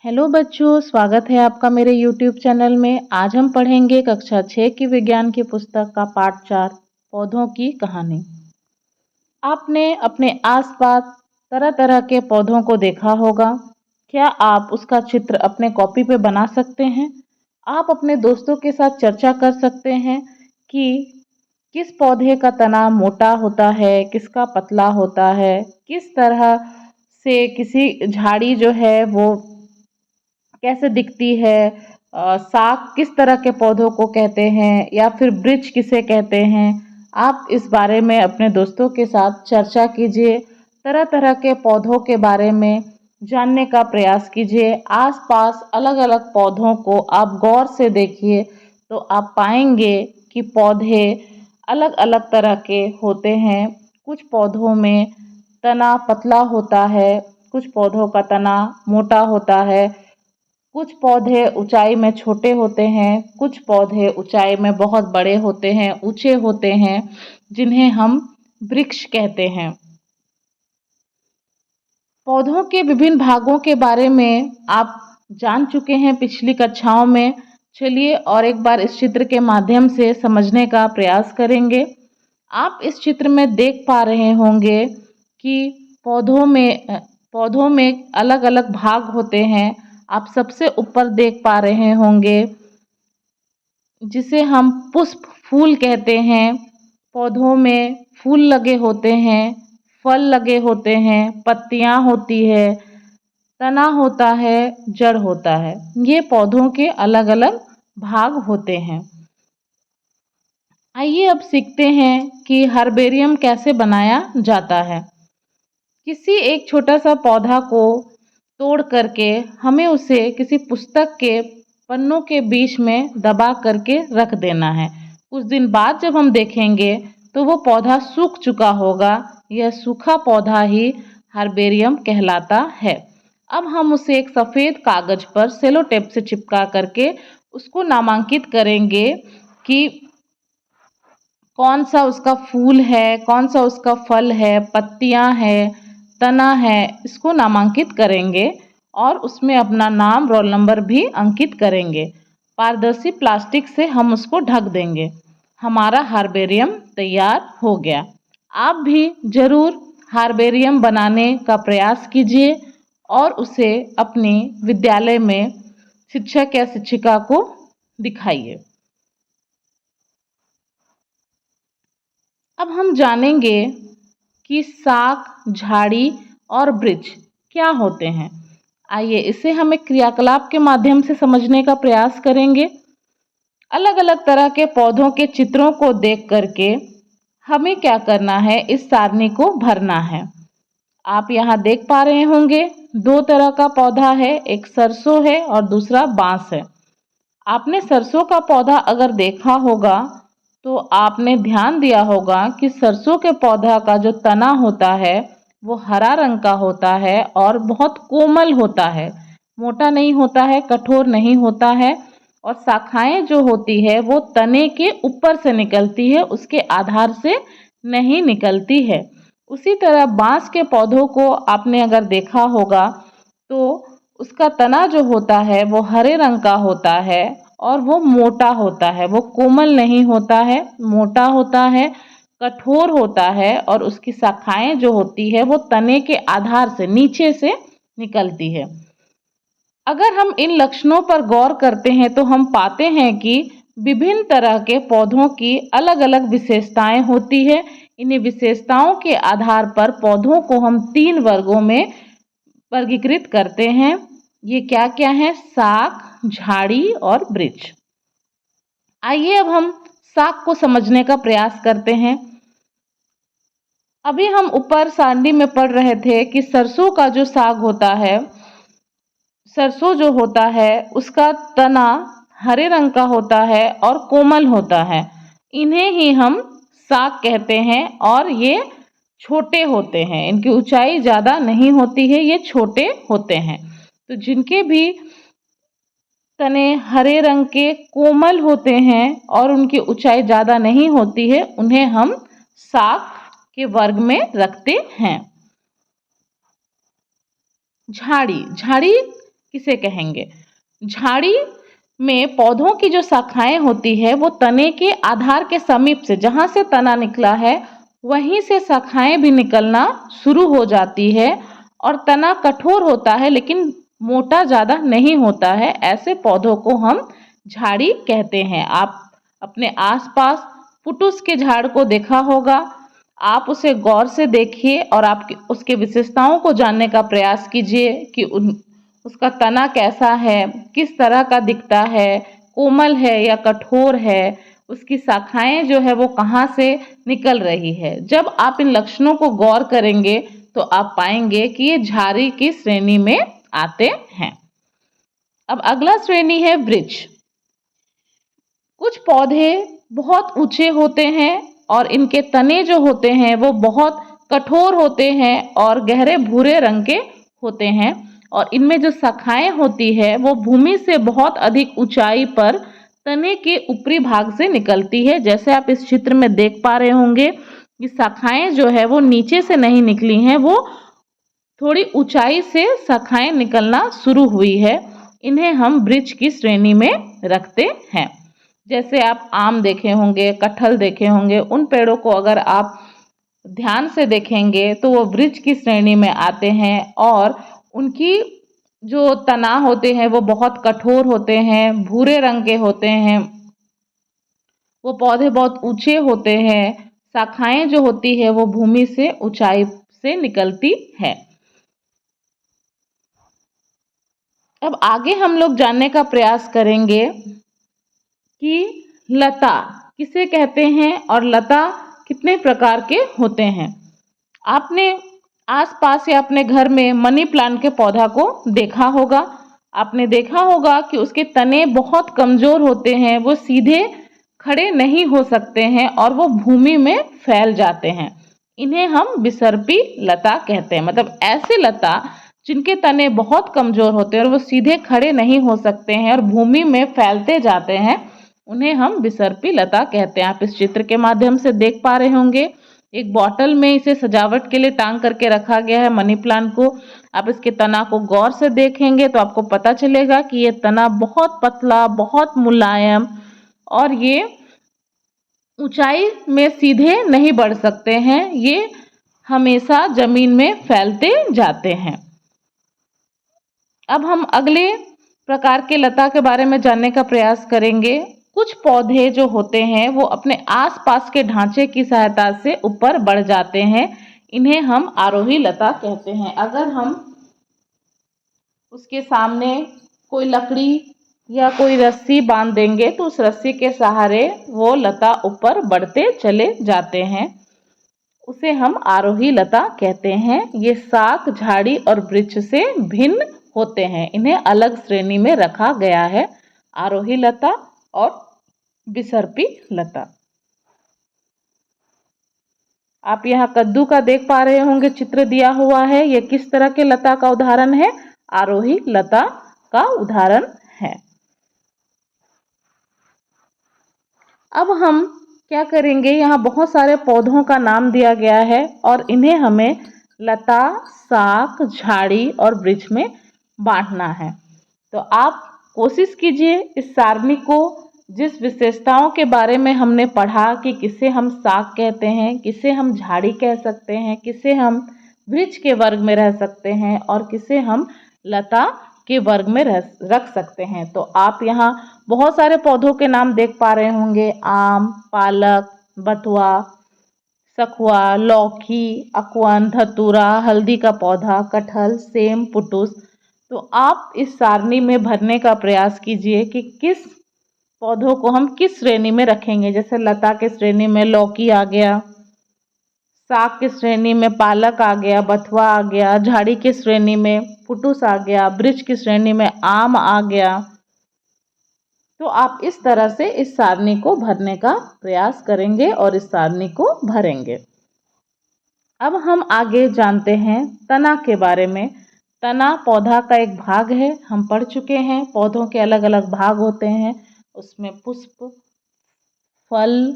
Hello बच्चों, स्वागत है आपका मेरे YouTube चैनल में। आज हम पढ़ेंगे कक्षा 6 की विज्ञान की पुस्तक का पाठ 4 पौधों की कहानी। आपने अपने आसपास तरह-तरह के पौधों को देखा होगा। क्या आप उसका चित्र अपने कॉपी पे बना सकते हैं? आप अपने दोस्तों के साथ चर्चा कर सकते हैं कि किस पौधे का तना मोटा होता है, किसका पतला होता है, किस तरह से किसी झाड़ी जो है वो कैसे दिखती है, साग किस तरह के पौधों को कहते हैं या फिर वृक्ष किसे कहते हैं। आप इस बारे में अपने दोस्तों के साथ चर्चा कीजिए। तरह तरह के पौधों के बारे में जानने का प्रयास कीजिए। आसपास अलग अलग पौधों को आप गौर से देखिए तो आप पाएंगे कि पौधे अलग अलग तरह के होते हैं। कुछ पौधों में तना पतला होता है, कुछ पौधों का तना मोटा होता है, कुछ पौधे ऊंचाई में छोटे होते हैं, कुछ पौधे ऊंचाई में बहुत बड़े होते हैं, ऊंचे होते हैं, जिन्हें हम वृक्ष कहते हैं। पौधों के विभिन्न भागों के बारे में आप जान चुके हैं पिछली कक्षाओं में। चलिए और एक बार इस चित्र के माध्यम से समझने का प्रयास करेंगे। आप इस चित्र में देख पा रहे होंगे कि पौधों में अलग अलग भाग होते हैं। आप सबसे ऊपर देख पा रहे होंगे जिसे हम पुष्प फूल कहते हैं। पौधों में फूल लगे होते हैं, फल लगे होते हैं, पत्तियां होती है, तना होता है, जड़ होता है। ये पौधों के अलग अलग भाग होते हैं। आइए अब सीखते हैं कि हर्बेरियम कैसे बनाया जाता है। किसी एक छोटा सा पौधा को तोड़ करके हमें उसे किसी पुस्तक के पन्नों के बीच में दबा करके रख देना है। कुछ दिन बाद जब हम देखेंगे तो वो पौधा सूख चुका होगा। यह सूखा पौधा ही हर्बेरियम कहलाता है। अब हम उसे एक सफ़ेद कागज पर सेलो टेप से चिपका करके उसको नामांकित करेंगे कि कौन सा उसका फूल है, कौन सा उसका फल है, पत्तियां है, तना है। इसको नामांकित करेंगे और उसमें अपना नाम, रोल नंबर भी अंकित करेंगे। पारदर्शी प्लास्टिक से हम उसको ढक देंगे। हमारा हार्बेरियम तैयार हो गया। आप भी ज़रूर हार्बेरियम बनाने का प्रयास कीजिए और उसे अपने विद्यालय में शिक्षक या शिक्षिका को दिखाइए। अब हम जानेंगे कि साग, झाड़ी और वृक्ष क्या होते हैं। आइए इसे हम एक क्रियाकलाप के माध्यम से समझने का प्रयास करेंगे। अलग अलग तरह के पौधों के चित्रों को देख करके हमें क्या करना है, इस सारणी को भरना है। आप यहाँ देख पा रहे होंगे दो तरह का पौधा है, एक सरसों है और दूसरा बांस है। आपने सरसों का पौधा अगर देखा होगा तो आपने ध्यान दिया होगा कि सरसों के पौधा का जो तना होता है वो हरा रंग का होता है और बहुत कोमल होता है, मोटा नहीं होता है, कठोर नहीं होता है। और शाखाएं जो होती है वो तने के ऊपर से निकलती है, उसके आधार से नहीं निकलती है। उसी तरह बांस के पौधों को आपने अगर देखा होगा तो उसका तना जो होता है वो हरे रंग का होता है और वो मोटा होता है, वो कोमल नहीं होता है, मोटा होता है, कठोर होता है और उसकी शाखाएं जो होती है वो तने के आधार से नीचे से निकलती है। अगर हम इन लक्षणों पर गौर करते हैं तो हम पाते हैं कि विभिन्न तरह के पौधों की अलग अलग विशेषताएं होती है। इन्हीं विशेषताओं के आधार पर पौधों को हम 3 वर्गों में वर्गीकृत करते हैं। ये क्या क्या है? साग, झाड़ी और वृक्ष। आइए अब हम साग को समझने का प्रयास करते हैं। अभी हम ऊपर सारणी में पढ़ रहे थे कि सरसों का जो साग होता है, सरसों जो होता है उसका तना हरे रंग का होता है और कोमल होता है। इन्हें ही हम साग कहते हैं और ये छोटे होते हैं, इनकी ऊंचाई ज़्यादा नहीं होती है, ये छोटे होते हैं। तो जिनके भी तने हरे रंग के कोमल होते हैं और उनकी ऊंचाई ज़्यादा नहीं होती है, उन्हें हम साग के वर्ग में रखते हैं। झाड़ी, झाड़ी किसे कहेंगे? झाड़ी में पौधों की जो शाखाएं होती है वो तने के आधार के समीप से, जहां से तना निकला है वहीं से शाखाएं भी निकलना शुरू हो जाती है और तना कठोर होता है लेकिन मोटा ज़्यादा नहीं होता है। ऐसे पौधों को हम झाड़ी कहते हैं। आप अपने आसपास पुटुस के झाड़ को देखा होगा। आप उसे गौर से देखिए और आप उसके विशेषताओं को जानने का प्रयास कीजिए कि उसका तना कैसा है, किस तरह का दिखता है, कोमल है या कठोर है, उसकी शाखाएं जो है वो कहाँ से निकल रही है। जब आप इन लक्षणों को गौर करेंगे तो आप पाएंगे कि ये झाड़ी की श्रेणी में आते हैं। अब अगला श्रेणी है वृक्ष। कुछ पौधे बहुत ऊंचे होते हैं और इनके तने जो होते हैं वो बहुत कठोर होते हैं और गहरे भूरे रंग के होते हैं और इनमें जो शाखाएं होती है वो भूमि से बहुत अधिक ऊंचाई पर तने के ऊपरी भाग से निकलती है। जैसे आप इस चित्र में देख पा रहे होंगे कि शाखाएं जो है वो नीचे से नहीं निकली हैं, वो थोड़ी ऊंचाई से शाखाएं निकलना शुरू हुई है। इन्हें हम वृक्ष की श्रेणी में रखते हैं। जैसे आप आम देखे होंगे, कटहल देखे होंगे, उन पेड़ों को अगर आप ध्यान से देखेंगे तो वो वृक्ष की श्रेणी में आते हैं और उनकी जो तना होते हैं वो बहुत कठोर होते हैं, भूरे रंग के होते हैं, वो पौधे बहुत ऊंचे होते हैं, शाखाएं जो होती है वो भूमि से ऊंचाई से निकलती है। अब आगे हम लोग जानने का प्रयास करेंगे कि लता किसे कहते हैं और लता कितने प्रकार के होते हैं। आपने आसपास या अपने घर में मनी प्लांट के पौधा को देखा होगा। आपने देखा होगा कि उसके तने बहुत कमजोर होते हैं, वो सीधे खड़े नहीं हो सकते हैं और वो भूमि में फैल जाते हैं। इन्हें हम बिसर्पी लता कहते हैं। मतलब ऐसे लता जिनके तने बहुत कमजोर होते हैं और वो सीधे खड़े नहीं हो सकते हैं और भूमि में फैलते जाते हैं, उन्हें हम बिसर्पी लता कहते हैं। आप इस चित्र के माध्यम से देख पा रहे होंगे, एक बॉटल में इसे सजावट के लिए टांग करके रखा गया है मनी प्लांट को। आप इसके तना को गौर से देखेंगे तो आपको पता चलेगा कि ये तना बहुत पतला, बहुत मुलायम और ये ऊंचाई में सीधे नहीं बढ़ सकते हैं, ये हमेशा जमीन में फैलते जाते हैं। अब हम अगले प्रकार के लता के बारे में जानने का प्रयास करेंगे। कुछ पौधे जो होते हैं वो अपने आसपास के ढांचे की सहायता से ऊपर बढ़ जाते हैं, इन्हें हम आरोही लता कहते हैं। अगर हम उसके सामने कोई लकड़ी या कोई रस्सी बांध देंगे तो उस रस्सी के सहारे वो लता ऊपर बढ़ते चले जाते हैं, उसे हम आरोही लता कहते हैं। ये शाख, झाड़ी और वृक्ष से भिन्न होते हैं, इन्हें अलग श्रेणी में रखा गया है, आरोही लता और बिसर्पी लता। आप यहाँ कद्दू का देख पा रहे होंगे, चित्र दिया हुआ है, ये किस तरह के लता का उदाहरण है? आरोही लता का उदाहरण है। अब हम क्या करेंगे, यहाँ बहुत सारे पौधों का नाम दिया गया है और इन्हें हमें लता, शाख, झाड़ी और वृक्ष में बांटना है। तो आप कोशिश कीजिए इस सारणी को, जिस विशेषताओं के बारे में हमने पढ़ा कि किसे हम शाख कहते हैं, किसे हम झाड़ी कह सकते हैं, किसे हम वृक्ष के वर्ग में रह सकते हैं और किसे हम लता के वर्ग में रख सकते हैं। तो आप यहाँ बहुत सारे पौधों के नाम देख पा रहे होंगे, आम, पालक, बथुआ, सखुआ, लौकी, अकवन, धतूरा, हल्दी का पौधा, कटहल, सेम, पुटुस। तो आप इस सारणी में भरने का प्रयास कीजिए कि किस पौधों को हम किस श्रेणी में रखेंगे। जैसे लता के श्रेणी में लौकी आ गया, शाक की श्रेणी में पालक आ गया, बथुआ आ गया, झाड़ी की श्रेणी में पुटुस आ गया, वृक्ष की श्रेणी में आम आ गया। तो आप इस तरह से इस सारणी को भरने का प्रयास करेंगे और इस सारणी को भरेंगे। अब हम आगे जानते हैं तना के बारे में। तना पौधा का एक भाग है, हम पढ़ चुके हैं पौधों के अलग अलग भाग होते हैं, उसमें पुष्प, फल,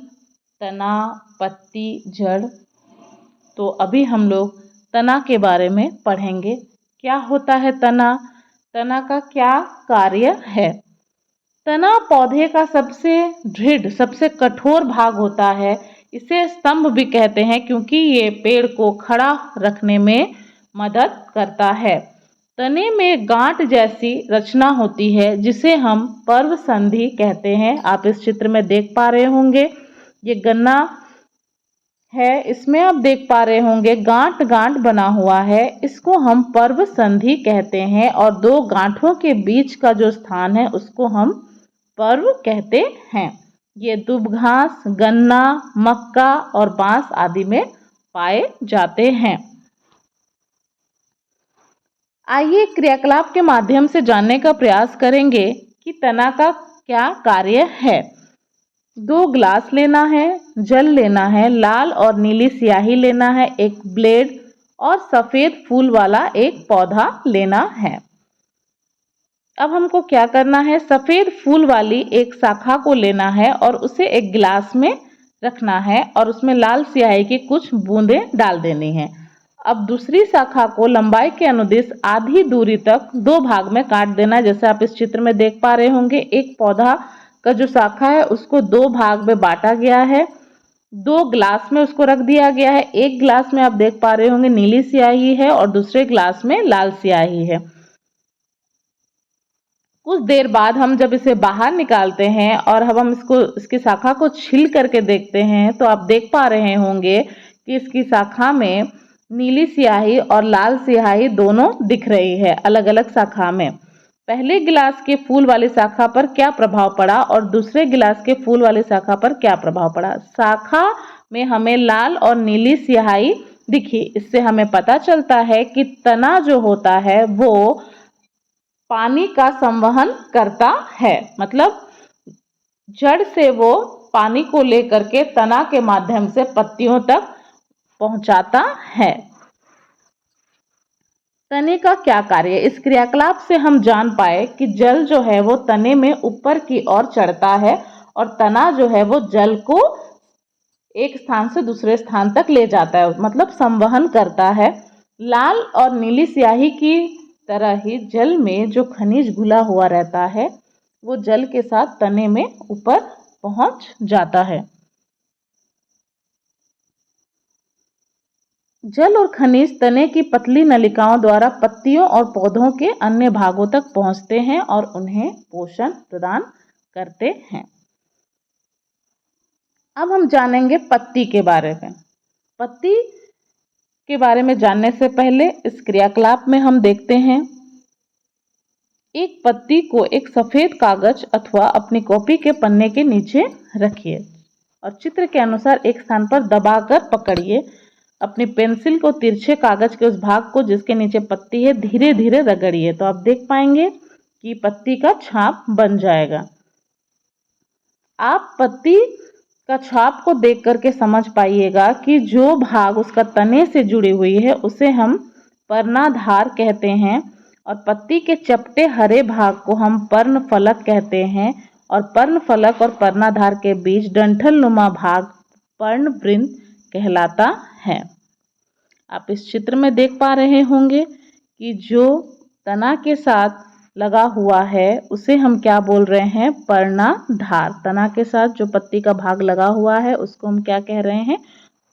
तना, पत्ती, जड़। तो अभी हम लोग तना के बारे में पढ़ेंगे। क्या होता है तना? तना का क्या कार्य है? तना पौधे का सबसे दृढ़, सबसे कठोर भाग होता है। इसे स्तंभ भी कहते हैं क्योंकि ये पेड़ को खड़ा रखने में मदद करता है। तने में गांठ जैसी रचना होती है जिसे हम पर्व संधि कहते हैं। आप इस चित्र में देख पा रहे होंगे, ये गन्ना है, इसमें आप देख पा रहे होंगे गांठ गांठ बना हुआ है, इसको हम पर्व संधि कहते हैं। और दो गांठों के बीच का जो स्थान है उसको हम पर्व कहते हैं। ये दुब घास, गन्ना, मक्का और बांस आदि में पाए जाते हैं। आइए क्रियाकलाप के माध्यम से जानने का प्रयास करेंगे कि तना का क्या कार्य है। 2 ग्लास लेना है, जल लेना है, लाल और नीली स्याही लेना है, एक ब्लेड और सफ़ेद फूल वाला एक पौधा लेना है। अब हमको क्या करना है, सफ़ेद फूल वाली एक शाखा को लेना है और उसे एक गिलास में रखना है और उसमें लाल स्याही की कुछ बूंदें डाल देनी है। अब दूसरी शाखा को लंबाई के अनुदिश आधी दूरी तक 2 भाग में काट देना। जैसे आप इस चित्र में देख पा रहे होंगे, एक पौधा का जो शाखा है उसको 2 भाग में बांटा गया है, 2 ग्लास में उसको रख दिया गया है। एक ग्लास में आप देख पा रहे होंगे नीली स्याही है और दूसरे ग्लास में लाल स्याही है। कुछ देर बाद हम जब इसे बाहर निकालते हैं और अब हम इसकी शाखा को छील करके देखते हैं तो आप देख पा रहे होंगे कि इसकी शाखा में नीली स्याही और लाल स्याही दोनों दिख रही है अलग अलग शाखा में। पहले गिलास के फूल वाली शाखा पर क्या प्रभाव पड़ा और दूसरे गिलास के फूल वाली शाखा पर क्या प्रभाव पड़ा? शाखा में हमें लाल और नीली स्याही दिखी। इससे हमें पता चलता है कि तना जो होता है वो पानी का संवहन करता है, मतलब जड़ से वो पानी को लेकर के तना के माध्यम से पत्तियों तक पहुंचाता है। तने का क्या कार्य? इस क्रियाकलाप से हम जान पाए कि जल जो है वो तने में ऊपर की ओर चढ़ता है और तना जो है वो जल को एक स्थान से दूसरे स्थान तक ले जाता है, मतलब संवहन करता है। लाल और नीली स्याही की तरह ही जल में जो खनिज घुला हुआ रहता है वो जल के साथ तने में ऊपर पहुंच जाता है। जल और खनिज तने की पतली नलिकाओं द्वारा पत्तियों और पौधों के अन्य भागों तक पहुंचते हैं और उन्हें पोषण प्रदान करते हैं। अब हम जानेंगे पत्ती के बारे में। पत्ती के बारे में जानने से पहले इस क्रियाकलाप में हम देखते हैं, एक पत्ती को एक सफेद कागज अथवा अपनी कॉपी के पन्ने के नीचे रखिए और चित्र के अनुसार एक स्थान पर दबाकर पकड़िए। अपनी पेंसिल को तिरछे कागज के उस भाग को जिसके नीचे पत्ती है धीरे धीरे रगड़िए तो आप देख पाएंगे कि पत्ती का छाप बन जाएगा। आप पत्ती का छाप को देख करके समझ पाइएगा कि जो भाग उसका तने से जुड़ी हुई है उसे हम पर्णाधार कहते हैं और पत्ती के चपटे हरे भाग को हम पर्णफलक कहते हैं और पर्णफलक और पर्णाधार के बीच डंठल नुमा भाग पर्णवृंत कहलाता है। आप इस चित्र में देख पा रहे होंगे कि जो तना के साथ लगा हुआ है उसे हम क्या बोल रहे हैं? पर्णाधार। तना के साथ जो पत्ती का भाग लगा हुआ है उसको हम क्या कह रहे हैं?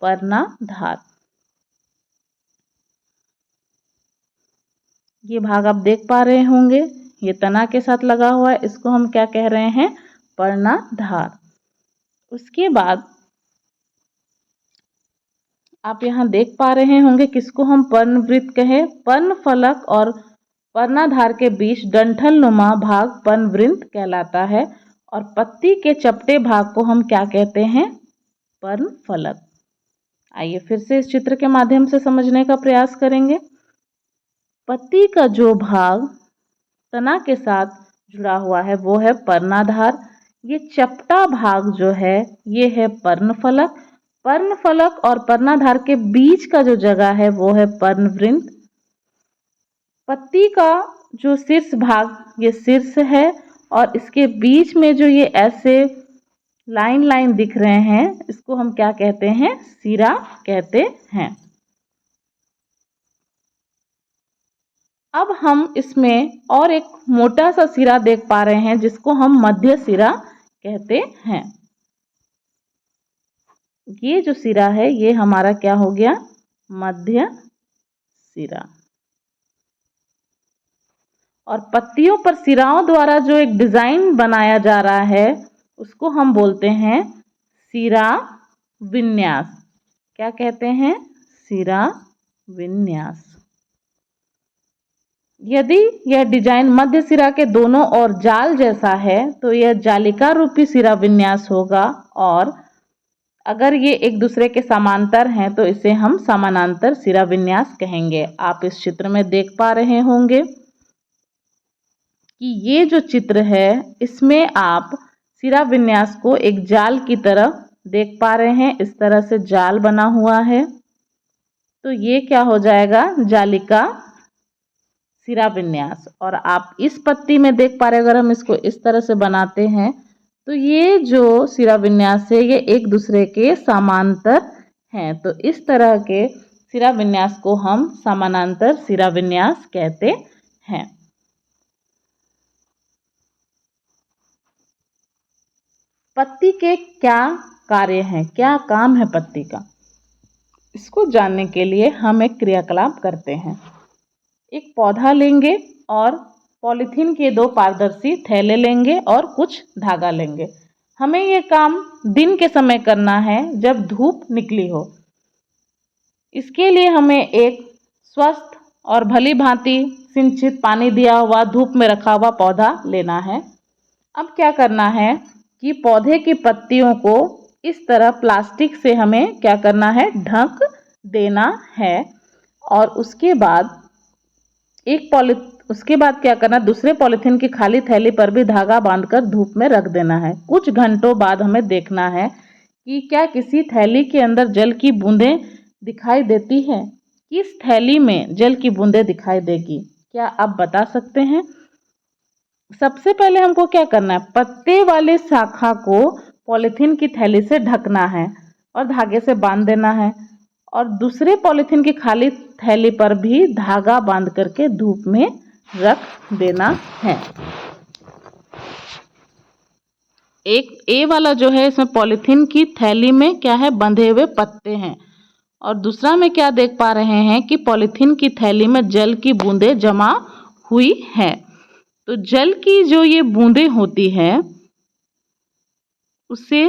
पर्णाधार। ये भाग आप देख पा रहे होंगे, ये तना के साथ लगा हुआ है, इसको हम क्या कह रहे हैं? पर्णाधार। उसके बाद आप यहाँ देख पा रहे होंगे किसको हम पर्णवृत्त कहें? पर्णफलक और पर्णाधार के बीच डंठल नुमा भाग पर्णवृत्त कहलाता है और पत्ती के चपटे भाग को हम क्या कहते हैं? पर्णफलक। आइए फिर से इस चित्र के माध्यम से समझने का प्रयास करेंगे। पत्ती का जो भाग तना के साथ जुड़ा हुआ है वो है पर्णाधार। ये चपटा भाग जो है ये है पर्णफलक। पर्णफलक और पर्णाधार के बीच का जो जगह है वो है पर्णवृत्त। पत्ती का जो शीर्ष भाग ये शीर्ष है और इसके बीच में जो ये ऐसे लाइन लाइन दिख रहे हैं इसको हम क्या कहते हैं? सिरा कहते हैं। अब हम इसमें और एक मोटा सा सिरा देख पा रहे हैं जिसको हम मध्य सिरा कहते हैं। ये जो सिरा है ये हमारा क्या हो गया, मध्य सिरा। और पत्तियों पर सिराओं द्वारा जो एक डिजाइन बनाया जा रहा है उसको हम बोलते हैं सिरा विन्यास। क्या कहते हैं, सिरा विन्यास। यदि यह डिजाइन मध्य सिरा के दोनों ओर जाल जैसा है तो यह जालिका रूपी सिरा विन्यास होगा, और अगर ये एक दूसरे के समांतर हैं तो इसे हम समानांतर सिरा विन्यास कहेंगे। आप इस चित्र में देख पा रहे होंगे कि ये जो चित्र है इसमें आप सिरा विन्यास को एक जाल की तरह देख पा रहे हैं। इस तरह से जाल बना हुआ है तो ये क्या हो जाएगा, जालिका सिरा विन्यास। और आप इस पत्ती में देख पा रहे हैं, अगर हम इसको इस तरह से बनाते हैं तो ये जो सिरा विन्यास है ये एक दूसरे के समांतर हैं। तो इस तरह के सिरा विन्यास को हम समानांतर सिरा विन्यास कहते हैं। पत्ती के क्या कार्य हैं, क्या काम है पत्ती का, इसको जानने के लिए हम एक क्रियाकलाप करते हैं। एक पौधा लेंगे और पॉलीथीन के 2 पारदर्शी थैले लेंगे और कुछ धागा लेंगे। हमें ये काम दिन के समय करना है जब धूप निकली हो। इसके लिए हमें एक स्वस्थ और भली भांति सिंचित पानी दिया हुआ धूप में रखा हुआ पौधा लेना है। अब क्या करना है कि पौधे की पत्तियों को इस तरह प्लास्टिक से हमें क्या करना है, ढक देना है। और उसके बाद क्या करना, दूसरे पॉलीथीन की खाली थैली पर भी धागा बांधकर धूप में रख देना है। कुछ घंटों बाद हमें देखना है कि क्या किसी थैली के अंदर जल की बूंदें दिखाई देती हैं। किस थैली में जल की बूंदें दिखाई देगी, क्या आप बता सकते हैं? सबसे पहले हमको क्या करना है, पत्ते वाले शाखा को पॉलीथीन की थैली से ढकना है और धागे से बांध देना है, और दूसरे पॉलीथीन की खाली थैली पर भी धागा बांध करके धूप में रख देना है। एक ए वाला जो है इसमें पॉलीथीन की थैली में क्या है, बंधे हुए पत्ते हैं, और दूसरा में क्या देख पा रहे हैं कि पॉलीथीन की थैली में जल की बूंदें जमा हुई है। तो जल की जो ये बूंदें होती है उससे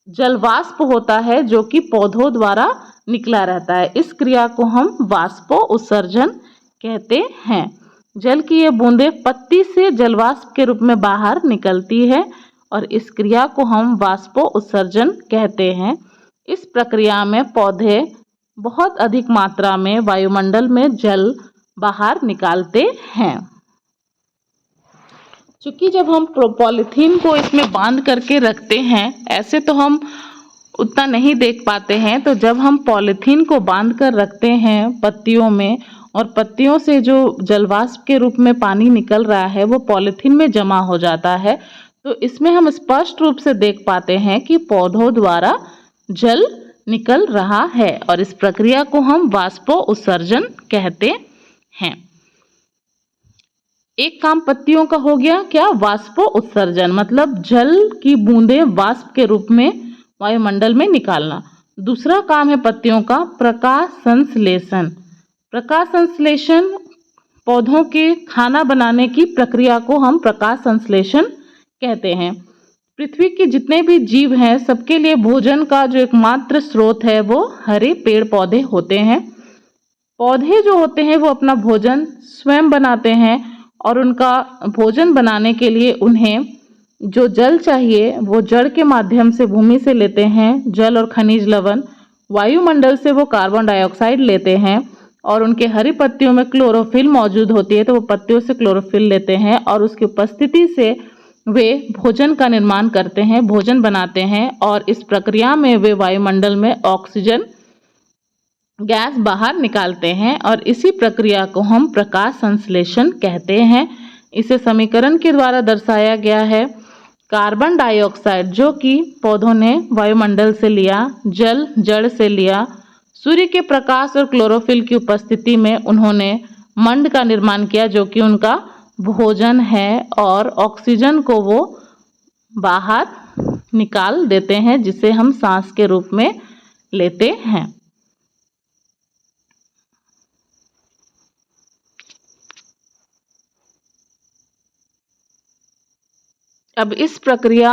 जलवाष्प होता है जो कि पौधों द्वारा निकला रहता है। इस क्रिया को हम वाष्पो उत्सर्जन कहते हैं। जल की ये बूंदें पत्ती से जलवाष्प के रूप में बाहर निकलती है और इस क्रिया को हम वाष्पो उत्सर्जन कहते हैं। इस प्रक्रिया में पौधे बहुत अधिक मात्रा में वायुमंडल में जल बाहर निकालते हैं। क्योंकि जब हम पॉलीथीन को इसमें बांध करके रखते हैं, ऐसे तो हम उतना नहीं देख पाते हैं, तो जब हम पॉलीथीन को बांध कर रखते हैं पत्तियों में और पत्तियों से जो जलवाष्प के रूप में पानी निकल रहा है वो पॉलीथीन में जमा हो जाता है, तो इसमें हम स्पष्ट रूप से देख पाते हैं कि पौधों द्वारा जल निकल रहा है और इस प्रक्रिया को हम वाष्पो उत्सर्जन कहते हैं। एक काम पत्तियों का हो गया, क्या, वाष्पो उत्सर्जन, मतलब जल की बूंदें वाष्प के रूप में वायुमंडल में निकालना। दूसरा काम है पत्तियों का प्रकाश संश्लेषण। प्रकाश संश्लेषण पौधों के खाना बनाने की प्रक्रिया को हम प्रकाश संश्लेषण कहते हैं। पृथ्वी के जितने भी जीव हैं सबके लिए भोजन का जो एकमात्र स्रोत है वो हरे पेड़ पौधे होते हैं। पौधे जो होते हैं वो अपना भोजन स्वयं बनाते हैं और उनका भोजन बनाने के लिए उन्हें जो जल चाहिए वो जड़ के माध्यम से भूमि से लेते हैं, जल और खनिज लवण। वायुमंडल से वो कार्बन डाइऑक्साइड लेते हैं और उनके हरी पत्तियों में क्लोरोफिल मौजूद होती है तो वो पत्तियों से क्लोरोफिल लेते हैं और उसकी उपस्थिति से वे भोजन का निर्माण करते हैं, भोजन बनाते हैं और इस प्रक्रिया में वे वायुमंडल में ऑक्सीजन गैस बाहर निकालते हैं और इसी प्रक्रिया को हम प्रकाश संश्लेषण कहते हैं। इसे समीकरण के द्वारा दर्शाया गया है। कार्बन डाइऑक्साइड जो कि पौधों ने वायुमंडल से लिया, जल जड़ से लिया, सूर्य के प्रकाश और क्लोरोफिल की उपस्थिति में उन्होंने मंड का निर्माण किया जो कि उनका भोजन है, और ऑक्सीजन को वो बाहर निकाल देते हैं जिसे हम सांस के रूप में लेते हैं। अब इस प्रक्रिया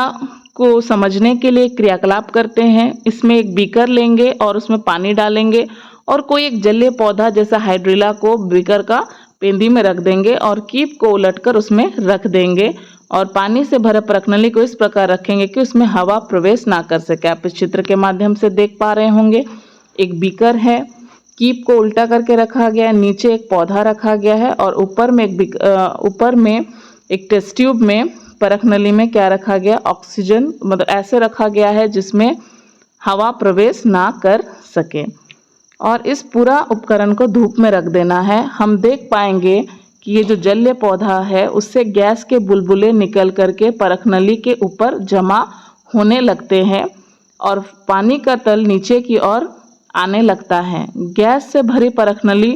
को समझने के लिए क्रियाकलाप करते हैं। इसमें एक बीकर लेंगे और उसमें पानी डालेंगे और कोई एक जलीय पौधा जैसा हाइड्रिला को बीकर का पेंदी में रख देंगे और कीप को उलटकर उसमें रख देंगे और पानी से भरे परखनली को इस प्रकार रखेंगे कि उसमें हवा प्रवेश ना कर सके। आप इस चित्र के माध्यम से देख पा रहे होंगे, एक बीकर है, कीप को उल्टा करके रखा गया है, नीचे एक पौधा रखा गया है और ऊपर में एक टेस्ट ट्यूब में परखनली में क्या रखा गया, ऑक्सीजन, मतलब ऐसे रखा गया है जिसमें हवा प्रवेश ना कर सके। और इस पूरा उपकरण को धूप में रख देना है। हम देख पाएंगे कि ये जो जलीय पौधा है उससे गैस के बुलबुले निकल करके परखनली के ऊपर जमा होने लगते हैं और पानी का तल नीचे की ओर आने लगता है। गैस से भरी परखनली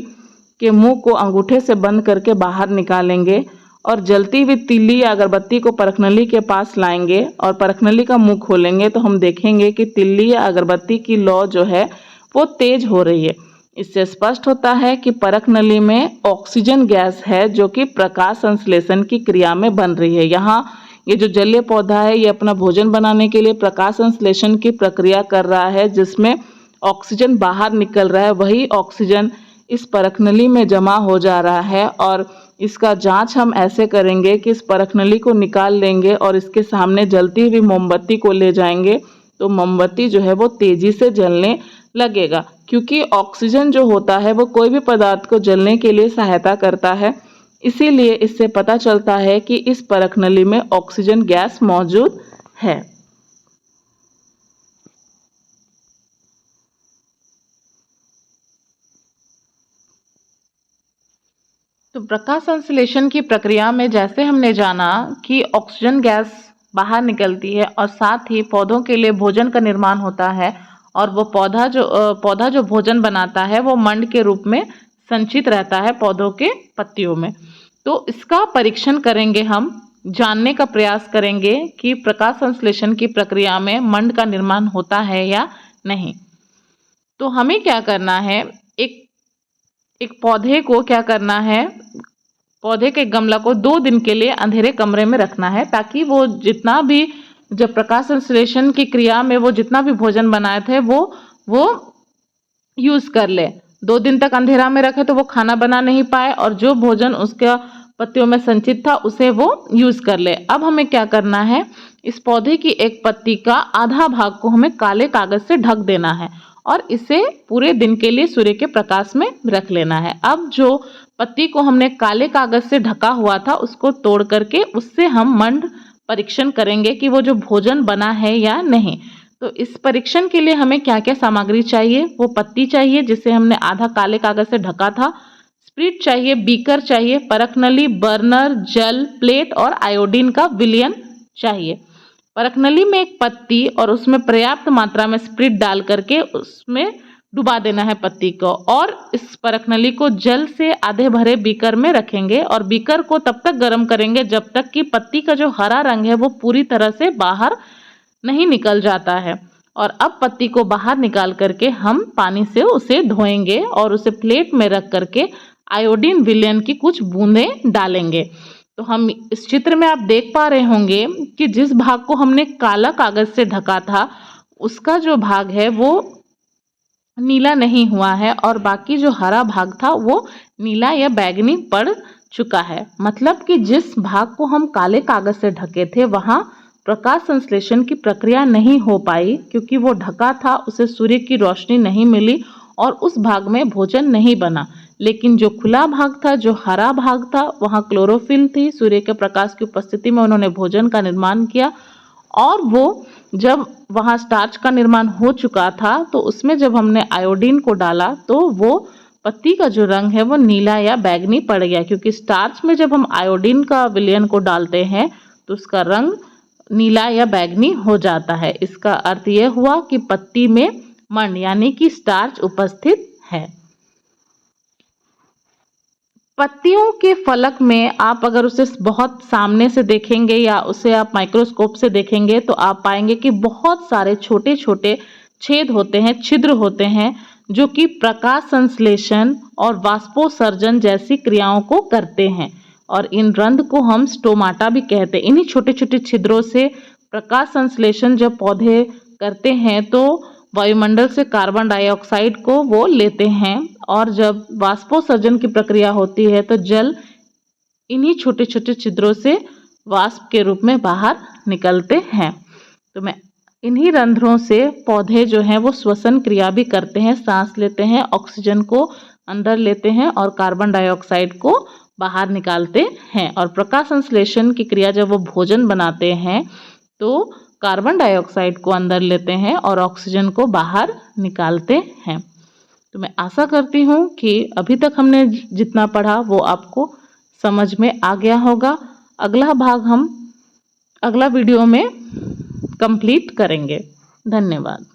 के मुंह को अंगूठे से बंद करके बाहर निकालेंगे और जलती हुई तीली या अगरबत्ती को परखनली के पास लाएंगे और परखनली का मुंह खोलेंगे तो हम देखेंगे कि तीली या अगरबत्ती की लौ जो है वो तेज हो रही है। इससे स्पष्ट होता है कि परखनली में ऑक्सीजन गैस है जो कि प्रकाश संश्लेषण की क्रिया में बन रही है। यहाँ ये जो जलीय पौधा है ये अपना भोजन बनाने के लिए प्रकाश संश्लेषण की प्रक्रिया कर रहा है जिसमें ऑक्सीजन बाहर निकल रहा है, वही ऑक्सीजन इस परखनली में जमा हो जा रहा है। और इसका जांच हम ऐसे करेंगे कि इस परखनली को निकाल लेंगे और इसके सामने जलती हुई मोमबत्ती को ले जाएंगे तो मोमबत्ती जो है वो तेजी से जलने लगेगा, क्योंकि ऑक्सीजन जो होता है वो कोई भी पदार्थ को जलने के लिए सहायता करता है। इसीलिए इससे पता चलता है कि इस परखनली में ऑक्सीजन गैस मौजूद है। तो प्रकाश संश्लेषण की प्रक्रिया में जैसे हमने जाना कि ऑक्सीजन गैस बाहर निकलती है और साथ ही पौधों के लिए भोजन का निर्माण होता है और वो पौधा जो भोजन बनाता है वो मंड के रूप में संचित रहता है पौधों के पत्तियों में। तो इसका परीक्षण करेंगे, हम जानने का प्रयास करेंगे कि प्रकाश संश्लेषण की प्रक्रिया में मंड का निर्माण होता है या नहीं। तो हमें क्या करना है, एक पौधे को क्या करना है, पौधे के गमला को 2 दिन के लिए अंधेरे कमरे में रखना है ताकि वो जितना भी जब प्रकाश संश्लेषण की क्रिया में वो जितना भी भोजन बनाए थे वो यूज कर ले। 2 दिन तक अंधेरा में रखे तो वो खाना बना नहीं पाए और जो भोजन उसके पत्तियों में संचित था उसे वो यूज कर ले। अब हमें क्या करना है, इस पौधे की एक पत्ती का आधा भाग को हमें काले कागज से ढक देना है और इसे पूरे दिन के लिए सूर्य के प्रकाश में रख लेना है। अब जो पत्ती को हमने काले कागज से ढका हुआ था उसको तोड़ करके उससे हम मंड परीक्षण करेंगे कि वो जो भोजन बना है या नहीं। तो इस परीक्षण के लिए हमें क्या क्या सामग्री चाहिए, वो पत्ती चाहिए जिसे हमने आधा काले कागज से ढका था, स्प्रिट चाहिए, बीकर चाहिए, परखनली, बर्नर, जल, प्लेट और आयोडीन का विलयन चाहिए। परखनली में एक पत्ती और उसमें पर्याप्त मात्रा में स्प्रिट डाल करके उसमें डुबा देना है पत्ती को और इस परखनली को जल से आधे भरे बीकर में रखेंगे और बीकर को तब तक गर्म करेंगे जब तक कि पत्ती का जो हरा रंग है वो पूरी तरह से बाहर नहीं निकल जाता है। और अब पत्ती को बाहर निकाल करके हम पानी से उसे धोएंगे और उसे प्लेट में रख करके आयोडीन विलयन की कुछ बूंदें डालेंगे। तो हम इस चित्र में आप देख पा रहे होंगे कि जिस भाग को हमने काला कागज से ढका था उसका जो भाग है वो नीला नहीं हुआ है और बाकी जो हरा भाग था वो नीला या बैंगनी पड़ चुका है। मतलब कि जिस भाग को हम काले कागज से ढके थे वहाँ प्रकाश संश्लेषण की प्रक्रिया नहीं हो पाई क्योंकि वो ढका था, उसे सूर्य की रोशनी नहीं मिली और उस भाग में भोजन नहीं बना। लेकिन जो खुला भाग था, जो हरा भाग था, वहाँ क्लोरोफिल थी, सूर्य के प्रकाश की उपस्थिति में उन्होंने भोजन का निर्माण किया और वो जब वहाँ स्टार्च का निर्माण हो चुका था तो उसमें जब हमने आयोडीन को डाला तो वो पत्ती का जो रंग है वो नीला या बैंगनी पड़ गया, क्योंकि स्टार्च में जब हम आयोडीन का विलयन को डालते हैं तो उसका रंग नीला या बैंगनी हो जाता है। इसका अर्थ यह हुआ कि पत्ती में मंड यानी कि स्टार्च उपस्थित है। पत्तियों के फलक में आप अगर उसे बहुत सामने से देखेंगे या उसे आप माइक्रोस्कोप से देखेंगे तो आप पाएंगे कि बहुत सारे छोटे छोटे छेद होते हैं, छिद्र होते हैं, जो कि प्रकाश संश्लेषण और वाष्पोत्सर्जन जैसी क्रियाओं को करते हैं। और इन रंध्र को हम स्टोमाटा भी कहते हैं। इन्हीं छोटे छोटे छिद्रों से प्रकाश संश्लेषण जब पौधे करते हैं तो वायुमंडल से कार्बन डाइऑक्साइड को वो लेते हैं, और जब वाष्पोत्सर्जन की प्रक्रिया होती है तो जल इन्हीं छोटे छोटे छिद्रों से वाष्प के रूप में बाहर निकलते हैं। तो मैं इन्हीं रंध्रों से पौधे जो हैं वो श्वसन क्रिया भी करते हैं, सांस लेते हैं, ऑक्सीजन को अंदर लेते हैं और कार्बन डाइऑक्साइड को बाहर निकालते हैं। और प्रकाश संश्लेषण की क्रिया जब वो भोजन बनाते हैं तो कार्बन डाइऑक्साइड को अंदर लेते हैं और ऑक्सीजन को बाहर निकालते हैं। तो मैं आशा करती हूँ कि अभी तक हमने जितना पढ़ा वो आपको समझ में आ गया होगा। अगला भाग हम अगला वीडियो में कंप्लीट करेंगे। धन्यवाद।